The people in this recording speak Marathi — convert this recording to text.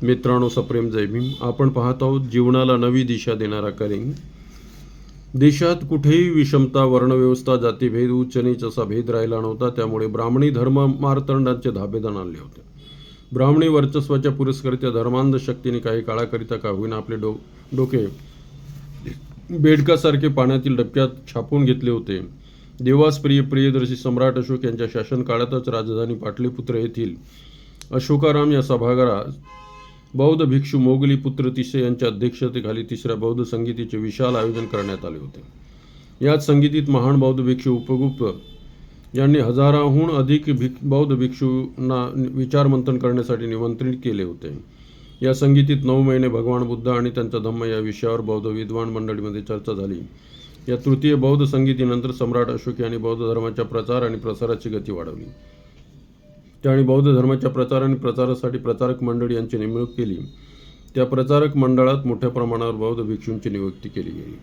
मित्रांनो, सप्रेम जय भीम. आपण पाहत आहोत जीवनाला नवी दिशा देणारा करेंग. देशात कुठेही विषमता, वर्णव्यवस्था, जातीभेद, उच्च नीच असा भेद राहिला नव्हता. त्यामुळे ब्राह्मणी धर्म मार्तंडांचे धाबेदान आणले होते. ब्राह्मणी वर्चस्वाच्या पुरस्करित धर्मांध शक्तीने काही काळाकरिता का होईना आपले डोके बेडकासारखे पाण्यातील डबक्यात छापून घेतले होते. देवास प्रियदर्शी सम्राट अशोक यांच्या शासन काळातच राजधानी पाटलीपुत्र येथील अशोकाराम या सभागृहात बौद्ध भिक्षू मोगली पुत्र तिसे यांच्या अध्यक्षतेखाली तिसऱ्या बौद्ध संगीतीचे विशाल आयोजन करण्यात आले होते. याच संगीतीत महान बौद्ध भिक्षू उपगुप्त यांनी हजाराहून अधिक बौद्ध भिक्षूंना विचारमंथन करण्यासाठी निमंत्रित केले होते. या संगीतीत 9 महिने भगवान बुद्ध आणि त्यांचा धम्म या विषयावर बौद्ध विद्वान मंडळीमध्ये चर्चा झाली. या तृतीय बौद्ध संगीतीनंतर सम्राट अशोक यांनी बौद्ध धर्माच्या प्रचार आणि प्रसाराची गती वाढवली. त्याने बौद्ध धर्माच्या प्रचार आणि प्रचारासाठी प्रचारक मंडळी यांची नेमणूक केली. त्या प्रचारक मंडळात मोठ्या प्रमाणावर बौद्ध भिक्षूंची नियुक्ती केली गेली.